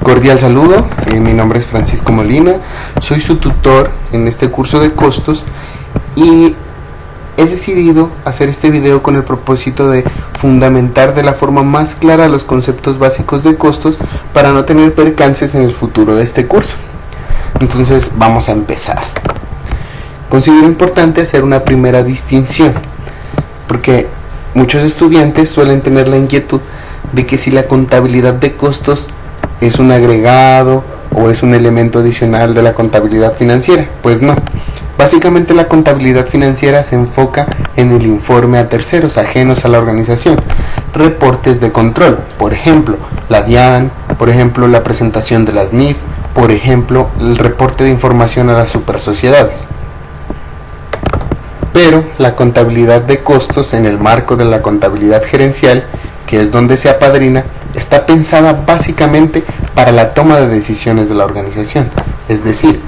Cordial saludo, mi nombre es Francisco Molina, soy su tutor en este curso de costos y he decidido hacer este video con el propósito de fundamentar de la forma más clara los conceptos básicos de costos para no tener percances en el futuro de este curso. Entonces vamos a empezar. Considero importante hacer una primera distinción, porque muchos estudiantes suelen tener la inquietud de que si la contabilidad de costos es un agregado o es un elemento adicional de la contabilidad financiera. Pues no. Básicamente la contabilidad financiera se enfoca en el informe a terceros ajenos a la organización, reportes de control, por ejemplo, la DIAN, por ejemplo, la presentación de las NIF, por ejemplo, el reporte de información a las supersociedades. Pero la contabilidad de costos en el marco de la contabilidad gerencial, que es donde se apadrina, está pensada básicamente para la toma de decisiones de la organización. Es decir,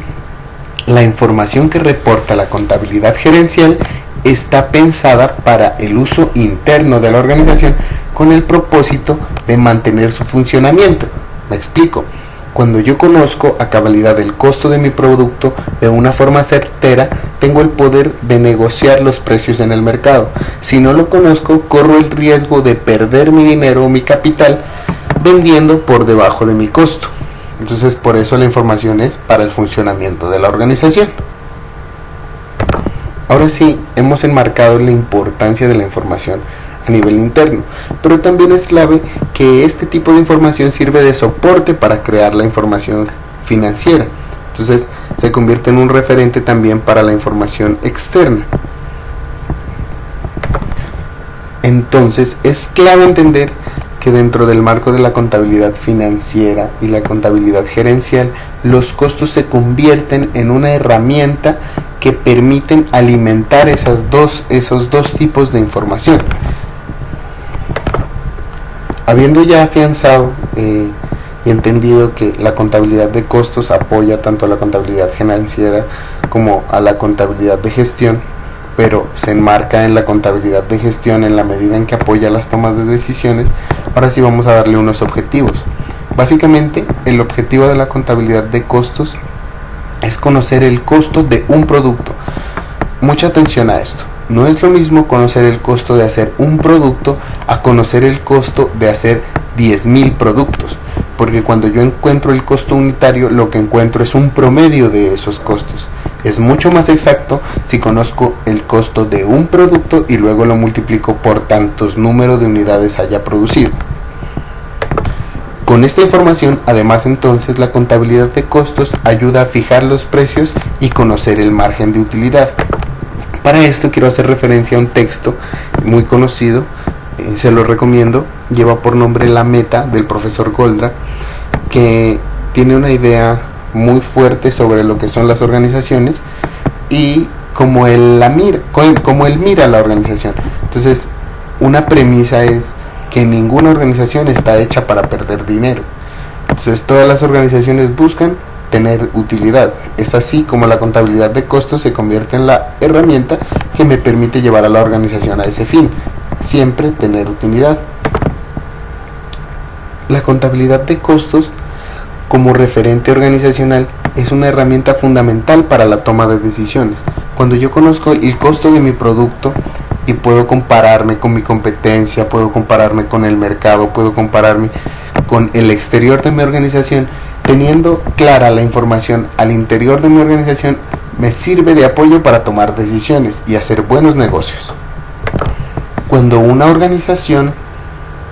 la información que reporta la contabilidad gerencial está pensada para el uso interno de la organización con el propósito de mantener su funcionamiento. Me explico. Cuando yo conozco a cabalidad el costo de mi producto de una forma certera, tengo el poder de negociar los precios en el mercado. Si no lo conozco, corro el riesgo de perder mi dinero o mi capital vendiendo por debajo de mi costo. Entonces, por eso la información es para el funcionamiento de la organización. Ahora sí, hemos enmarcado la importancia de la información a nivel interno, pero también es clave que este tipo de información sirve de soporte para crear la información financiera. Entonces, se convierte en un referente también para la información externa. Entonces, es clave entender que dentro del marco de la contabilidad financiera y la contabilidad gerencial, los costos se convierten en una herramienta que permiten alimentar esos dos tipos de información. Habiendo ya afianzado y entendido que la contabilidad de costos apoya tanto a la contabilidad financiera como a la contabilidad de gestión, pero se enmarca en la contabilidad de gestión en la medida en que apoya las tomas de decisiones, ahora sí vamos a darle unos objetivos. Básicamente, el objetivo de la contabilidad de costos es conocer el costo de un producto. Mucha atención a esto. No es lo mismo conocer el costo de hacer un producto a conocer el costo de hacer 10.000 productos. Porque cuando yo encuentro el costo unitario, lo que encuentro es un promedio de esos costos. Es mucho más exacto si conozco el costo de un producto y luego lo multiplico por tantos números de unidades haya producido. Con esta información, además, entonces, la contabilidad de costos ayuda a fijar los precios y conocer el margen de utilidad. Para esto quiero hacer referencia a un texto muy conocido, se lo recomiendo, lleva por nombre La Meta, del profesor Goldratt, que tiene una idea muy fuerte sobre lo que son las organizaciones y cómo él mira la organización. Entonces, una premisa es que ninguna organización está hecha para perder dinero. Entonces, todas las organizaciones buscan tener utilidad. Es así como la contabilidad de costos se convierte en la herramienta que me permite llevar a la organización a ese fin, siempre tener utilidad. La contabilidad de costos como referente organizacional es una herramienta fundamental para la toma de decisiones. Cuando yo conozco el costo de mi producto y puedo compararme con mi competencia, puedo compararme con el mercado, puedo compararme con el exterior de mi organización, teniendo clara la información al interior de mi organización, me sirve de apoyo para tomar decisiones y hacer buenos negocios. Cuando una organización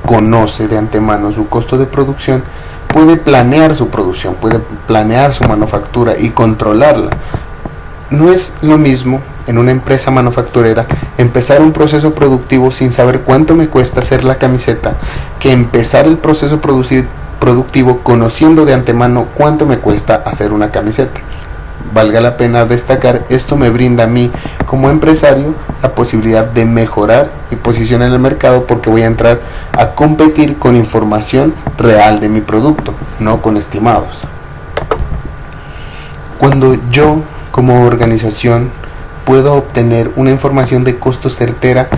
conoce de antemano su costo de producción, puede planear su producción, puede planear su manufactura y controlarla. No es lo mismo en una empresa manufacturera empezar un proceso productivo sin saber cuánto me cuesta hacer la camiseta, que empezar el proceso productivo conociendo de antemano cuánto me cuesta hacer una camiseta. Valga la pena destacar, esto me brinda a mí como empresario la posibilidad de mejorar mi posición en el mercado, porque voy a entrar a competir con información real de mi producto, no con estimados. Cuando yo como organización puedo obtener una información de costos certera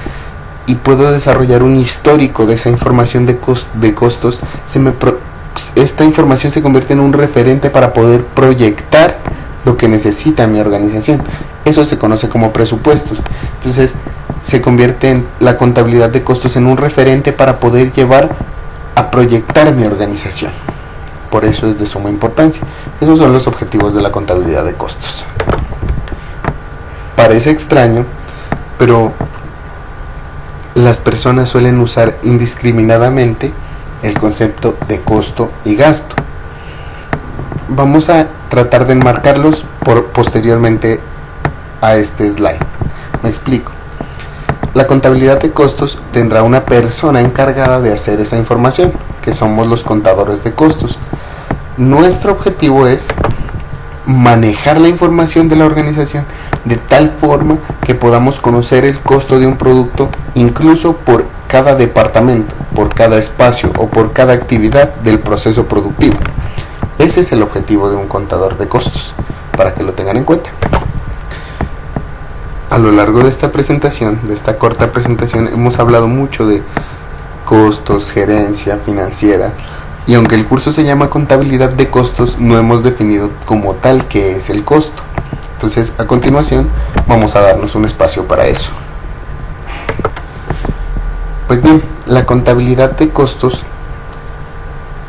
y puedo desarrollar un histórico de esa información de costos, esta información se convierte en un referente para poder proyectar lo que necesita mi organización. Eso se conoce como presupuestos. Entonces se convierte en la contabilidad de costos en un referente para poder llevar a proyectar mi organización. Por eso es de suma importancia. Esos son los objetivos de la contabilidad de costos. Parece extraño, pero las personas suelen usar indiscriminadamente el concepto de costo y gasto. Vamos a tratar de enmarcarlos posteriormente a este slide. Me explico. La contabilidad de costos tendrá una persona encargada de hacer esa información, que somos los contadores de costos. Nuestro objetivo es manejar la información de la organización de tal forma que podamos conocer el costo de un producto, incluso por cada departamento, por cada espacio o por cada actividad del proceso productivo. Ese es el objetivo de un contador de costos, para que lo tengan en cuenta. A lo largo de esta presentación, de esta corta presentación, hemos hablado mucho de costos, gerencia financiera, y aunque el curso se llama contabilidad de costos, no hemos definido como tal qué es el costo. Entonces, a continuación, vamos a darnos un espacio para eso. Pues bien, la contabilidad de costos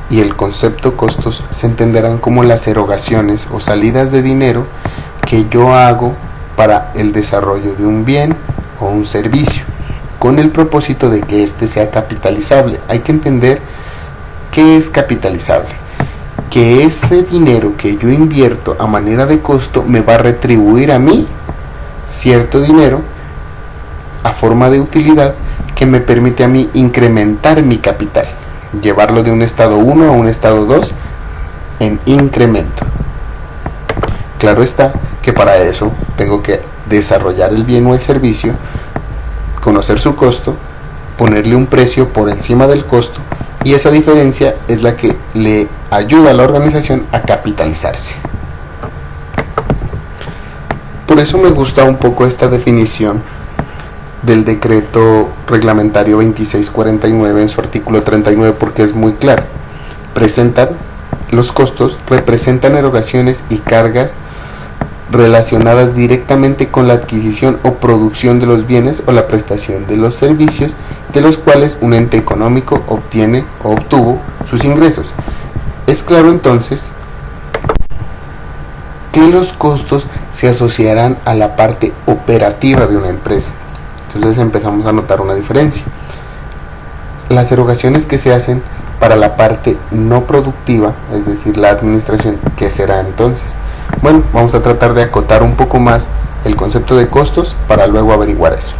y el concepto costos se entenderán como las erogaciones o salidas de dinero que yo hago para el desarrollo de un bien o un servicio, con el propósito de que éste sea capitalizable. Hay que entender qué es capitalizable, que ese dinero que yo invierto a manera de costo me va a retribuir a mí cierto dinero a forma de utilidad que me permite a mí incrementar mi capital, llevarlo de un estado 1 a un estado 2 en incremento. Claro está que para eso tengo que desarrollar el bien o el servicio, conocer su costo, ponerle un precio por encima del costo, y esa diferencia es la que le ayuda a la organización a capitalizarse. Por eso me gusta un poco esta definición del decreto reglamentario 2649 en su artículo 39, porque es muy claro. Los costos representan erogaciones y cargas relacionadas directamente con la adquisición o producción de los bienes o la prestación de los servicios de los cuales un ente económico obtiene o obtuvo sus ingresos. Es claro entonces que los costos se asociarán a la parte operativa de una empresa. Entonces empezamos a notar una diferencia. Las erogaciones que se hacen para la parte no productiva, es decir, la administración, ¿qué será entonces? Bueno, vamos a tratar de acotar un poco más el concepto de costos para luego averiguar eso.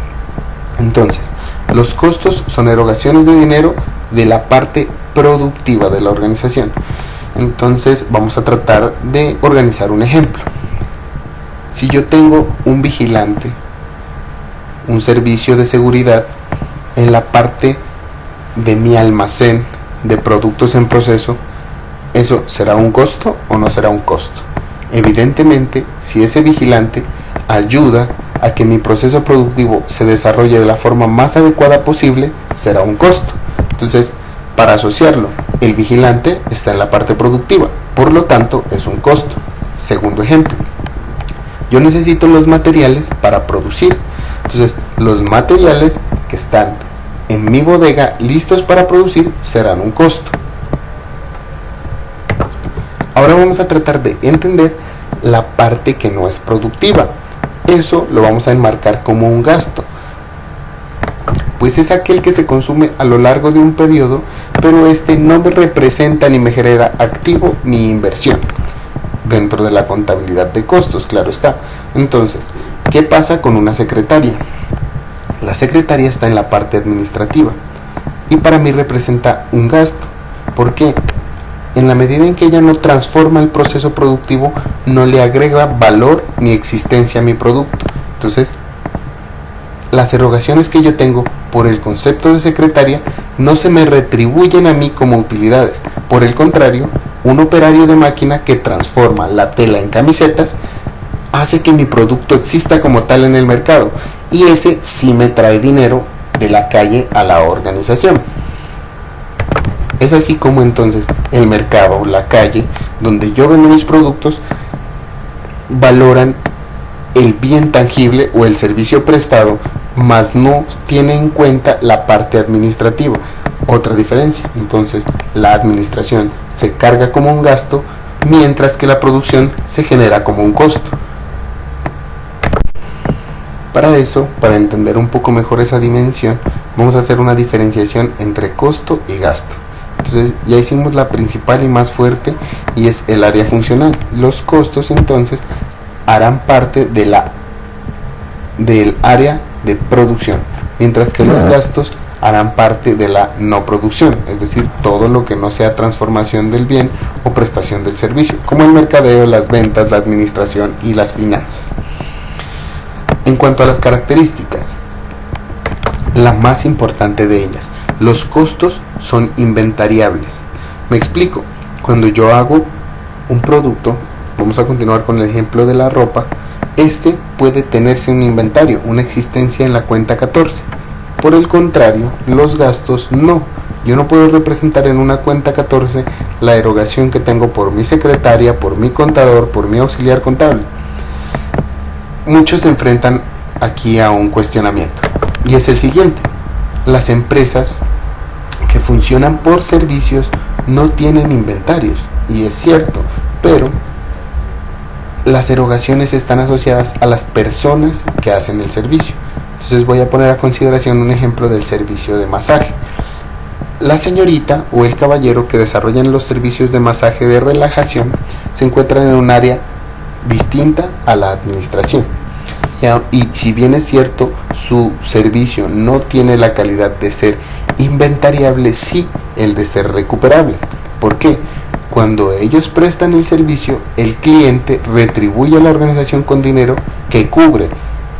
Entonces, los costos son erogaciones de dinero de la parte productiva de la organización. Entonces, vamos a tratar de organizar un ejemplo. Si yo tengo un vigilante, un servicio de seguridad en la parte de mi almacén de productos en proceso, ¿eso será un costo o no será un costo? Evidentemente, si ese vigilante ayuda a que mi proceso productivo se desarrolle de la forma más adecuada posible, será un costo. Entonces, para asociarlo, el vigilante está en la parte productiva, por lo tanto es un costo. Segundo ejemplo, yo necesito los materiales para producir. Entonces, los materiales que están en mi bodega listos para producir serán un costo. Ahora vamos a tratar de entender la parte que no es productiva. Eso lo vamos a enmarcar como un gasto, pues es aquel que se consume a lo largo de un periodo, pero este no me representa ni me genera activo ni inversión dentro de la contabilidad de costos, claro está. Entonces, ¿qué pasa con una secretaria? La secretaria está en la parte administrativa y para mí representa un gasto. ¿Por qué? En la medida en que ella no transforma el proceso productivo, no le agrega valor ni existencia a mi producto. Entonces, las erogaciones que yo tengo por el concepto de secretaria no se me retribuyen a mí como utilidades. Por el contrario, un operario de máquina que transforma la tela en camisetas hace que mi producto exista como tal en el mercado, y ese sí me trae dinero de la calle a la organización. Es así como entonces el mercado, la calle, donde yo vendo mis productos, valoran el bien tangible o el servicio prestado, mas no tiene en cuenta la parte administrativa. Otra diferencia, entonces la administración se carga como un gasto, mientras que la producción se genera como un costo. Para eso, para entender un poco mejor esa dimensión, vamos a hacer una diferenciación entre costo y gasto. Entonces ya hicimos la principal y más fuerte, y es el área funcional. Los costos entonces harán parte del área de producción, mientras que los gastos harán parte de la no producción, es decir, todo lo que no sea transformación del bien o prestación del servicio, como el mercadeo, las ventas, la administración y las finanzas. En cuanto a las características, la más importante de ellas, los costos son inventariables. Me explico. Cuando yo hago un producto, vamos a continuar con el ejemplo de la ropa, este puede tenerse un inventario, una existencia en la cuenta 14. Por el contrario, los gastos no. Yo no puedo representar en una cuenta 14 la erogación que tengo por mi secretaria, por mi contador, por mi auxiliar contable. Muchos se enfrentan aquí a un cuestionamiento, y es el siguiente: las empresas que funcionan por servicios no tienen inventarios, y es cierto, pero las erogaciones están asociadas a las personas que hacen el servicio. Entonces voy a poner a consideración un ejemplo del servicio de masaje. La señorita o el caballero que desarrollan los servicios de masaje de relajación se encuentran en un área distinta a la administración. Y si bien es cierto, su servicio no tiene la calidad de ser inventariable, sí el de ser recuperable. ¿Por qué? Cuando ellos prestan el servicio, el cliente retribuye a la organización con dinero que cubre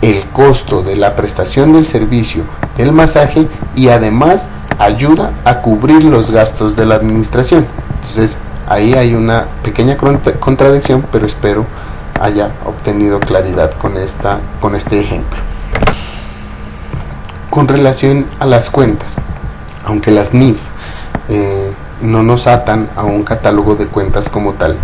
el costo de la prestación del servicio del masaje, y además ayuda a cubrir los gastos de la administración. Entonces ahí hay una pequeña contradicción, pero espero haya obtenido claridad con este ejemplo. Con relación a las cuentas, aunque las NIF no nos atan a un catálogo de cuentas como tal,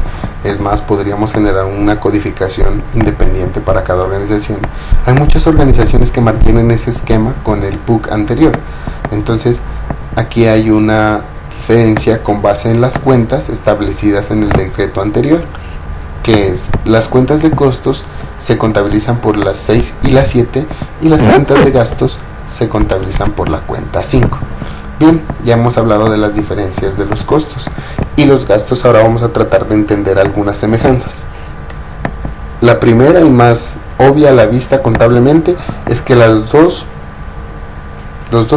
es más, podríamos generar una codificación independiente para cada organización. Hay muchas organizaciones que mantienen ese esquema con el PUC anterior. Entonces aquí hay una diferencia con base en las cuentas establecidas en el decreto anterior, que es: las cuentas de costos se contabilizan por las 6 y las 7, y las cuentas de gastos se contabilizan por la cuenta 5. Bien, ya hemos hablado de las diferencias de los costos y los gastos. Ahora vamos a tratar de entender algunas semejanzas. La primera y más obvia a la vista contablemente es que los dos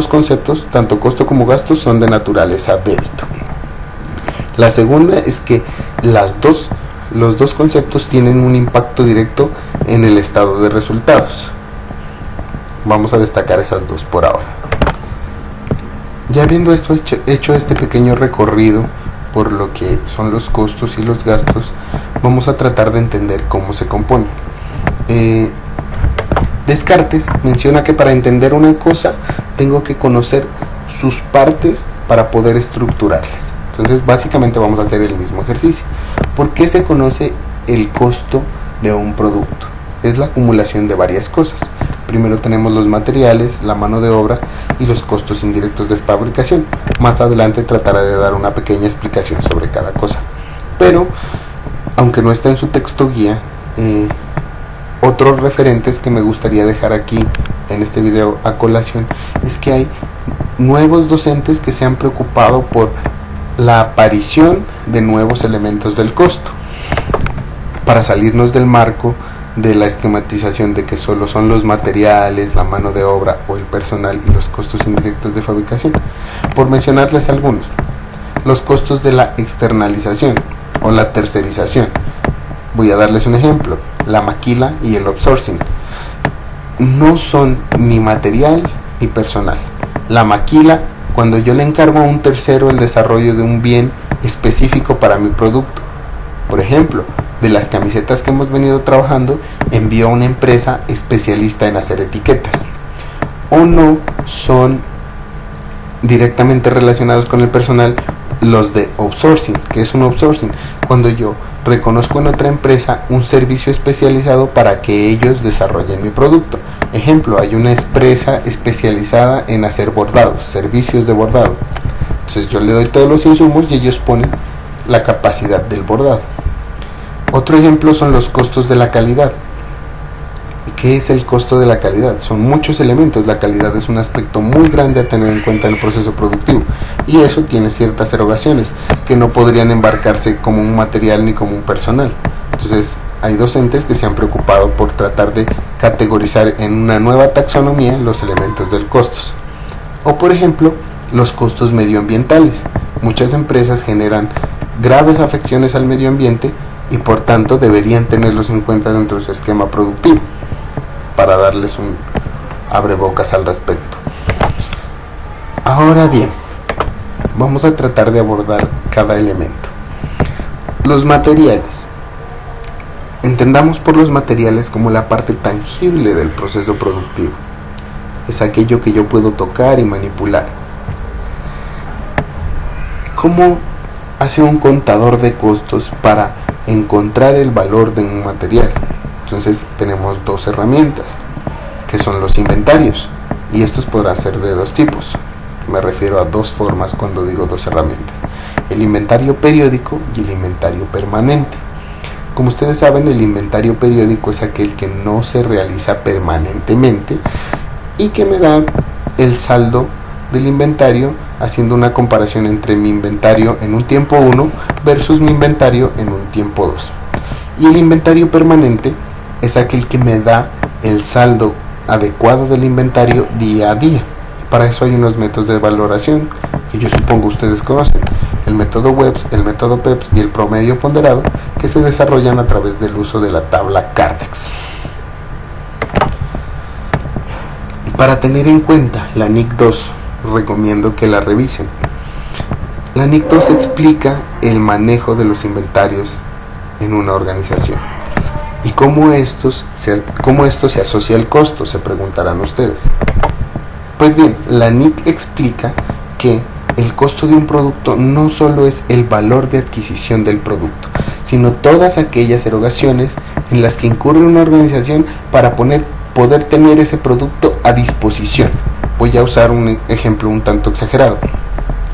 conceptos, tanto costo como gastos, son de naturaleza débito. La segunda es que los dos conceptos tienen un impacto directo en el estado de resultados. Vamos a destacar esas dos por ahora. Ya habiendo hecho este pequeño recorrido por lo que son los costos y los gastos, vamos a tratar de entender cómo se componen. Descartes menciona que para entender una cosa tengo que conocer sus partes para poder estructurarlas. Entonces básicamente vamos a hacer el mismo ejercicio. ¿Por qué se conoce el costo de un producto? Es la acumulación de varias cosas. Primero tenemos los materiales, la mano de obra y los costos indirectos de fabricación. Más adelante trataré de dar una pequeña explicación sobre cada cosa. Pero, aunque no está en su texto guía, otros referentes que me gustaría dejar aquí en este video a colación es que hay nuevos docentes que se han preocupado por la aparición de nuevos elementos del costo, para salirnos del marco de la esquematización de que solo son los materiales, la mano de obra o el personal y los costos indirectos de fabricación. Por mencionarles algunos: los costos de la externalización o la tercerización. Voy a darles un ejemplo: la maquila y el outsourcing. No son ni material ni personal. La maquila, cuando yo le encargo a un tercero el desarrollo de un bien específico para mi producto. Por ejemplo, de las camisetas que hemos venido trabajando, envío a una empresa especialista en hacer etiquetas. O no son directamente relacionados con el personal, los de outsourcing. ¿Qué es un outsourcing? Cuando yo reconozco en otra empresa un servicio especializado para que ellos desarrollen mi producto. Ejemplo, hay una empresa especializada en hacer bordados, servicios de bordado. Entonces yo le doy todos los insumos y ellos ponen la capacidad del bordado. Otro ejemplo son los costos de la calidad. ¿Qué es el costo de la calidad? Son muchos elementos. La calidad es un aspecto muy grande a tener en cuenta en el proceso productivo, y eso tiene ciertas erogaciones que no podrían embarcarse como un material ni como un personal. Entonces hay docentes que se han preocupado por tratar de categorizar en una nueva taxonomía los elementos del costos. O por ejemplo, los costos medioambientales. Muchas empresas generan graves afecciones al medio ambiente y por tanto deberían tenerlos en cuenta dentro de su esquema productivo, para darles un abrebocas al respecto. Ahora bien, vamos a tratar de abordar cada elemento. Los materiales. Entendamos por los materiales como la parte tangible del proceso productivo. Es aquello que yo puedo tocar y manipular. ¿Cómo hace un contador de costos para encontrar el valor de un material? Entonces tenemos dos herramientas, que son los inventarios, y estos podrán ser de dos tipos. Me refiero a dos formas cuando digo dos herramientas: el inventario periódico y el inventario permanente. Como ustedes saben, el inventario periódico es aquel que no se realiza permanentemente y que me da el saldo del inventario, haciendo una comparación entre mi inventario en un tiempo 1 versus mi inventario en un tiempo 2. Y el inventario permanente es aquel que me da el saldo adecuado del inventario día a día. Para eso hay unos métodos de valoración que yo supongo ustedes conocen: el método Webs, el método PEPS y el promedio ponderado, que se desarrollan a través del uso de la tabla Cardex. Para tener en cuenta la NIC 2, recomiendo que la revisen. La NIC 2 explica el manejo de los inventarios en una organización. ¿Y cómo esto se asocia al costo?, se preguntarán ustedes. Pues bien, la NIC explica que el costo de un producto no solo es el valor de adquisición del producto, sino todas aquellas erogaciones en las que incurre una organización para poder tener ese producto a disposición. Voy a usar un ejemplo un tanto exagerado.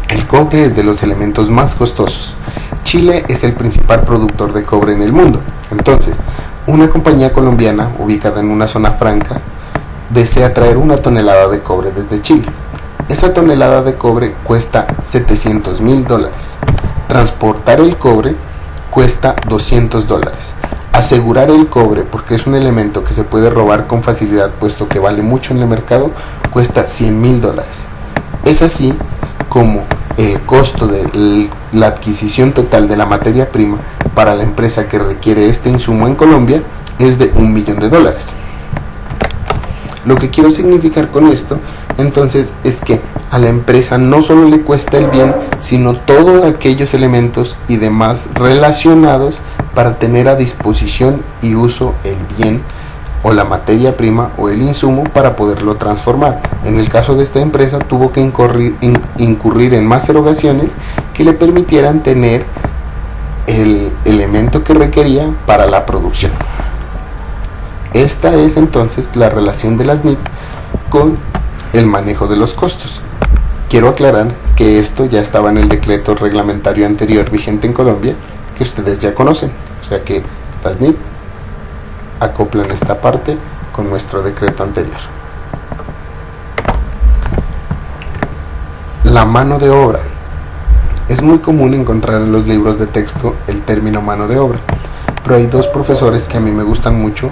El cobre es de los elementos más costosos. Chile es el principal productor de cobre en el mundo. Entonces, una compañía colombiana ubicada en una zona franca desea traer una tonelada de cobre desde Chile. Esa tonelada de cobre cuesta $700,000. Transportar el cobre cuesta $200. Asegurar el cobre, porque es un elemento que se puede robar con facilidad puesto que vale mucho en el mercado, cuesta $100,000. Es así como el costo de la adquisición total de la materia prima para la empresa que requiere este insumo en Colombia es de $1 millón. Lo que quiero significar con esto, entonces, es que a la empresa no solo le cuesta el bien, sino todos aquellos elementos y demás relacionados para tener a disposición y uso el bien o la materia prima o el insumo para poderlo transformar. En el caso de esta empresa tuvo que incurrir en más erogaciones que le permitieran tener el elemento que requería para la producción. Esta es entonces la relación de las NIC con el manejo de los costos. Quiero aclarar que esto ya estaba en el decreto reglamentario anterior vigente en Colombia, que ustedes ya conocen, o sea que las NIC acoplan esta parte con nuestro decreto anterior. La mano de obra. Es muy común encontrar en los libros de texto el término mano de obra, pero hay dos profesores que a mí me gustan mucho,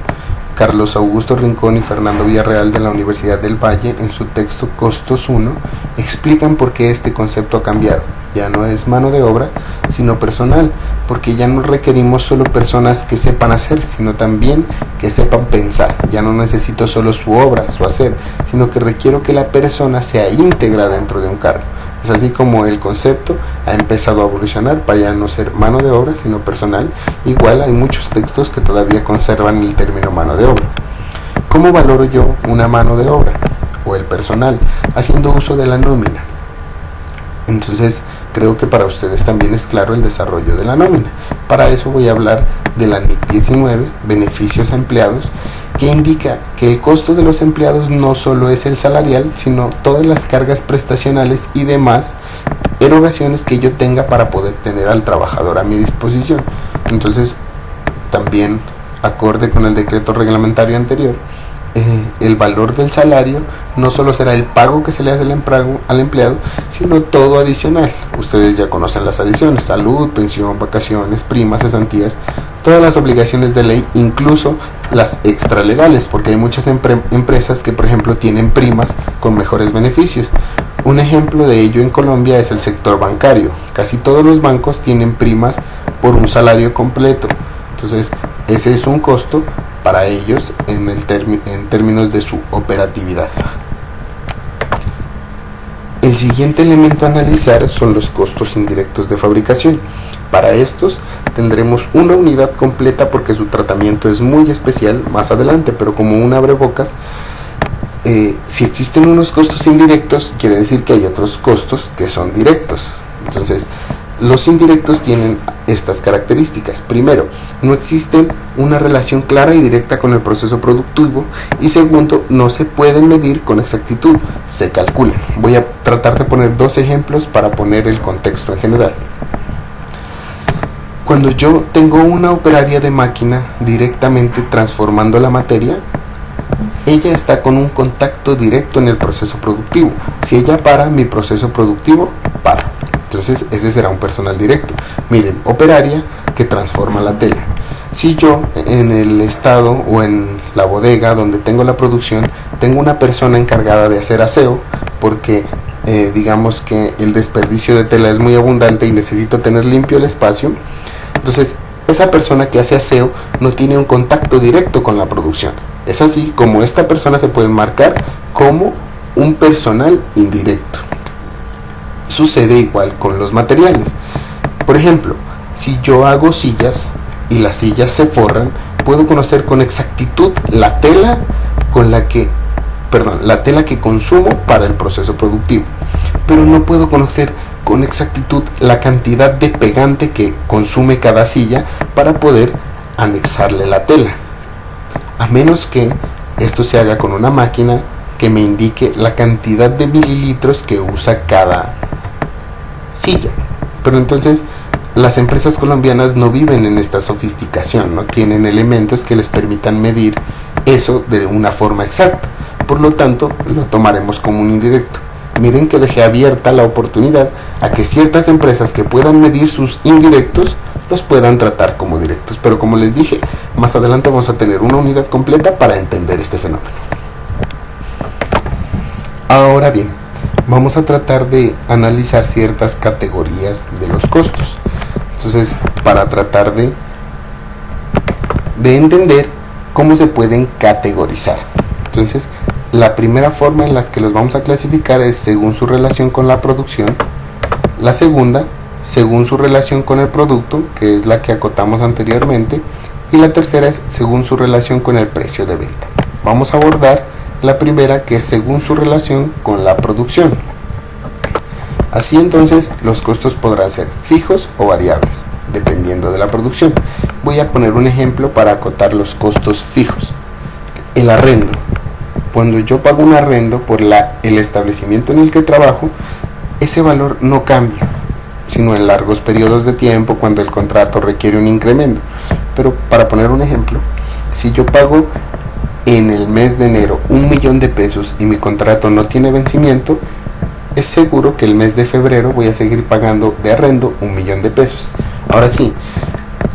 Carlos Augusto Rincón y Fernando Villarreal de la Universidad del Valle, en su texto Costos 1, explican por qué este concepto ha cambiado. Ya no es mano de obra, sino personal, porque ya no requerimos solo personas que sepan hacer, sino también que sepan pensar. Ya no necesito solo su obra, su hacer, sino que requiero que la persona sea íntegra dentro de un cargo. Es así como el concepto ha empezado a evolucionar para ya no ser mano de obra, sino personal. Igual hay muchos textos que todavía conservan el término mano de obra. ¿Cómo valoro yo una mano de obra o el personal? Haciendo uso de la nómina. Entonces, creo que para ustedes también es claro el desarrollo de la nómina. Para eso voy a hablar de la NIC 19, beneficios a empleados, que indica que el costo de los empleados no solo es el salarial, sino todas las cargas prestacionales y demás erogaciones que yo tenga para poder tener al trabajador a mi disposición. Entonces, también acorde con el decreto reglamentario anterior, el valor del salario no solo será el pago que se le hace al empleado, sino todo adicional. Ustedes ya conocen las adiciones: salud, pensión, vacaciones, primas, cesantías, todas las obligaciones de ley, incluso las extralegales, porque hay muchas empresas que, por ejemplo, tienen primas con mejores beneficios. Un ejemplo de ello en Colombia es el sector bancario. Casi todos los bancos tienen primas por un salario completo. Entonces, ese es un costo para ellos en términos de su operatividad. El siguiente elemento a analizar son los costos indirectos de fabricación. Para estos tendremos una unidad completa porque su tratamiento es muy especial más adelante, pero como un abrebocas, si existen unos costos indirectos, quiere decir que hay otros costos que son directos. Entonces, los indirectos tienen estas características. Primero, no existe una relación clara y directa con el proceso productivo, y segundo, no se pueden medir con exactitud, se calculan. Voy a tratar de poner dos ejemplos para poner el contexto en general. Cuando yo tengo una operaria de máquina directamente transformando la materia, ella está con un contacto directo en el proceso productivo. Si ella para, mi proceso productivo para. Entonces ese será un personal directo. Miren, operaria que transforma la tela. Si yo en el estado o en la bodega donde tengo la producción tengo una persona encargada de hacer aseo, porque digamos que el desperdicio de tela es muy abundante y necesito tener limpio el espacio, entonces esa persona que hace aseo no tiene un contacto directo con la producción. Es así como esta persona se puede marcar como un personal indirecto. Sucede igual con los materiales. Por ejemplo, si yo hago sillas y las sillas se forran, puedo conocer con exactitud la tela que consumo para el proceso productivo, pero no puedo conocer con exactitud la cantidad de pegante que consume cada silla para poder anexarle la tela, a menos que esto se haga con una máquina que me indique la cantidad de mililitros que usa cada silla. Pero entonces las empresas colombianas no viven en esta sofisticación, no tienen elementos que les permitan medir eso de una forma exacta. Por lo tanto, lo tomaremos como un indirecto. Miren que dejé abierta la oportunidad a que ciertas empresas que puedan medir sus indirectos los puedan tratar como directos. Pero como les dije, más adelante vamos a tener una unidad completa para entender este fenómeno. Ahora bien, vamos a tratar de analizar ciertas categorías de los costos. Entonces, para tratar de entender cómo se pueden categorizar. Entonces, la primera forma en la que los vamos a clasificar es según su relación con la producción. La segunda, según su relación con el producto, que es la que acotamos anteriormente. Y la tercera es según su relación con el precio de venta. Vamos a abordar la primera, que es según su relación con la producción. Así entonces, los costos podrán ser fijos o variables, dependiendo de la producción. Voy a poner un ejemplo para acotar los costos fijos. El arrendo. Cuando yo pago un arrendo por el establecimiento en el que trabajo, ese valor no cambia, sino en largos periodos de tiempo cuando el contrato requiere un incremento. Pero para poner un ejemplo, si yo pago en el mes de enero 1.000.000 de pesos y mi contrato no tiene vencimiento, es seguro que el mes de febrero voy a seguir pagando de arrendo 1.000.000 de pesos. Ahora sí,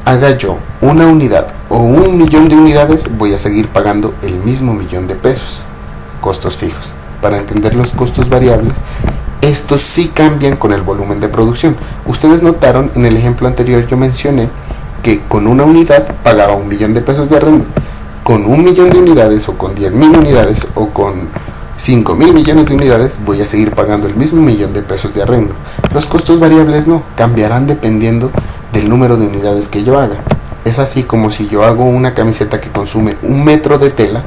haga yo una unidad o 1.000.000 de unidades, voy a seguir pagando el mismo 1.000.000 de pesos. Costos fijos. Para entender los costos variables, estos sí cambian con el volumen de producción. Ustedes notaron en el ejemplo anterior, yo mencioné que con una unidad pagaba 1.000.000 de pesos de arrendo. Con 1.000.000 de unidades, o con 10.000 unidades, o con 5.000 millones de unidades, voy a seguir pagando el mismo 1.000.000 de pesos de arrendo. Los costos variables no, cambiarán dependiendo del número de unidades que yo haga. Es así como si yo hago una camiseta que consume 1 metro de tela,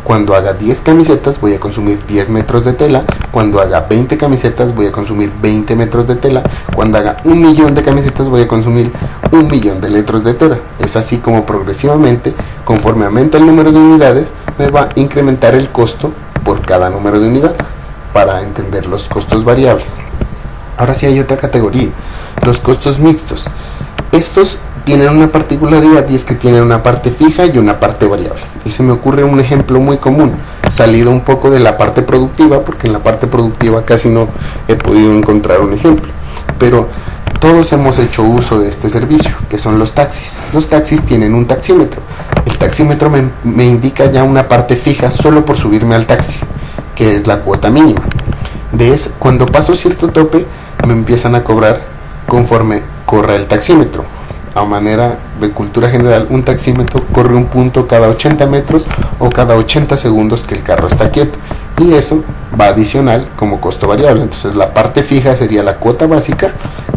Cuando haga 10 camisetas voy a consumir 10 metros de tela. Cuando haga 20 camisetas voy a consumir 20 metros de tela. Cuando haga 1.000.000 de camisetas voy a consumir 1.000.000 de litros de tela. Es así como progresivamente, conforme aumenta el número de unidades, me va a incrementar el costo por cada número de unidad, para entender los costos variables. Ahora sí hay otra categoría, los costos mixtos. Estos tienen una particularidad, y es que tienen una parte fija y una parte variable. Y se me ocurre un ejemplo muy común, salido un poco de la parte productiva, porque en la parte productiva casi no he podido encontrar un ejemplo. Pero todos hemos hecho uso de este servicio, que son los taxis. Los taxis tienen un taxímetro. El taxímetro me indica ya una parte fija solo por subirme al taxi, que es la cuota mínima. Cuando paso cierto tope, me empiezan a cobrar conforme corra el taxímetro. A manera de cultura general, un taxímetro corre un punto cada 80 metros o cada 80 segundos que el carro está quieto, y eso va adicional como costo variable. Entonces la parte fija sería la cuota básica,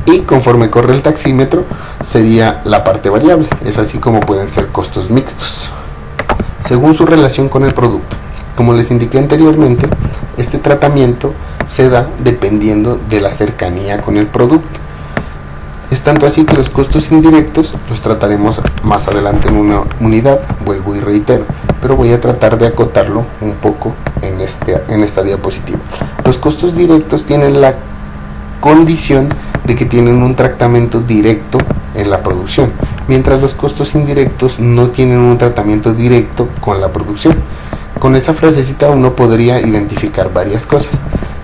y conforme corre el taxímetro sería la parte variable. Es así como pueden ser costos mixtos, según su relación con el producto. Como les indiqué anteriormente, este tratamiento se da dependiendo de la cercanía con el producto. Es tanto así que los costos indirectos los trataremos más adelante en una unidad, vuelvo y reitero, pero voy a tratar de acotarlo un poco en esta diapositiva. Los costos directos tienen la condición de que tienen un tratamiento directo en la producción, mientras los costos indirectos no tienen un tratamiento directo con la producción. Con esa frasecita uno podría identificar varias cosas.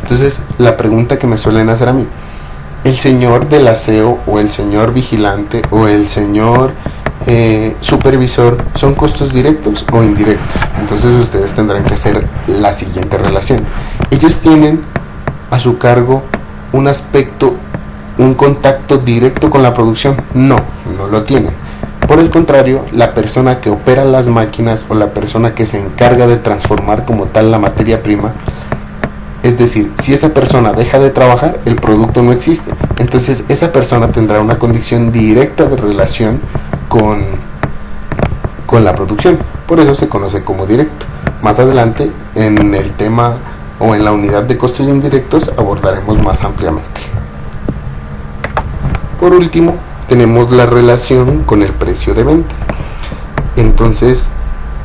Entonces, la pregunta que me suelen hacer a mí: ¿el señor del aseo o el señor vigilante o el señor supervisor son costos directos o indirectos? Entonces ustedes tendrán que hacer la siguiente relación. Ellos tienen a su cargo un aspecto, un contacto directo con la producción. No lo tienen. Por el contrario, la persona que opera las máquinas o la persona que se encarga de transformar como tal la materia prima, es decir, si esa persona deja de trabajar, el producto no existe. Entonces esa persona tendrá una condición directa de relación con la producción. Por eso se conoce como directo. Más adelante, en el tema o en la unidad de costos indirectos, abordaremos más ampliamente. Por último, tenemos la relación con el precio de venta. Entonces,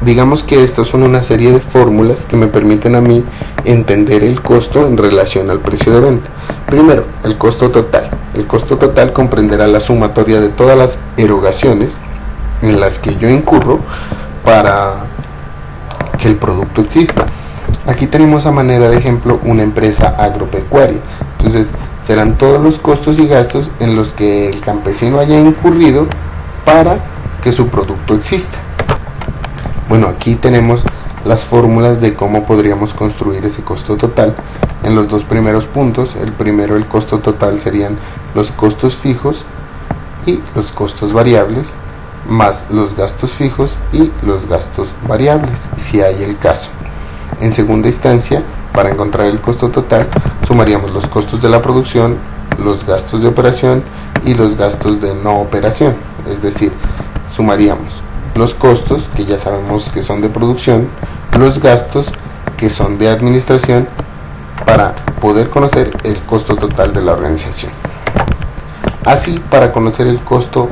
digamos que estas son una serie de fórmulas que me permiten a mí entender el costo en relación al precio de venta. Primero, el costo total. El costo total comprenderá la sumatoria de todas las erogaciones en las que yo incurro para que el producto exista. Aquí tenemos a manera de ejemplo una empresa agropecuaria. Entonces, serán todos los costos y gastos en los que el campesino haya incurrido para que su producto exista. Bueno, aquí tenemos las fórmulas de cómo podríamos construir ese costo total. En los dos primeros puntos, el primero, el costo total, serían los costos fijos y los costos variables, más los gastos fijos y los gastos variables, si hay el caso. En segunda instancia, para encontrar el costo total, sumaríamos los costos de la producción, los gastos de operación y los gastos de no operación. Es decir, sumaríamos los costos, que ya sabemos que son de producción, los gastos, que son de administración, para poder conocer el costo total de la organización. Así, para conocer el costo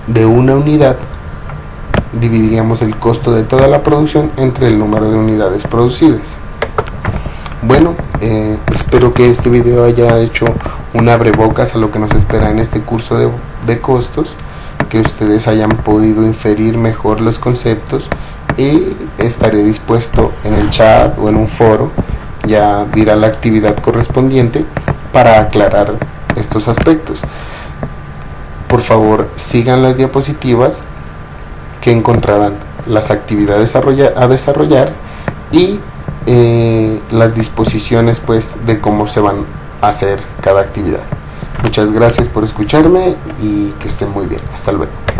de una unidad, dividiríamos el costo de toda la producción entre el número de unidades producidas. Bueno, espero que este video haya hecho un abrebocas a lo que nos espera en este curso de costos, que ustedes hayan podido inferir mejor los conceptos, y estaré dispuesto en el chat o en un foro, ya dirá la actividad correspondiente, para aclarar estos aspectos. Por favor, sigan las diapositivas que encontrarán las actividades a desarrollar y las disposiciones pues de cómo se van a hacer cada actividad. Muchas gracias por escucharme y que estén muy bien. Hasta luego.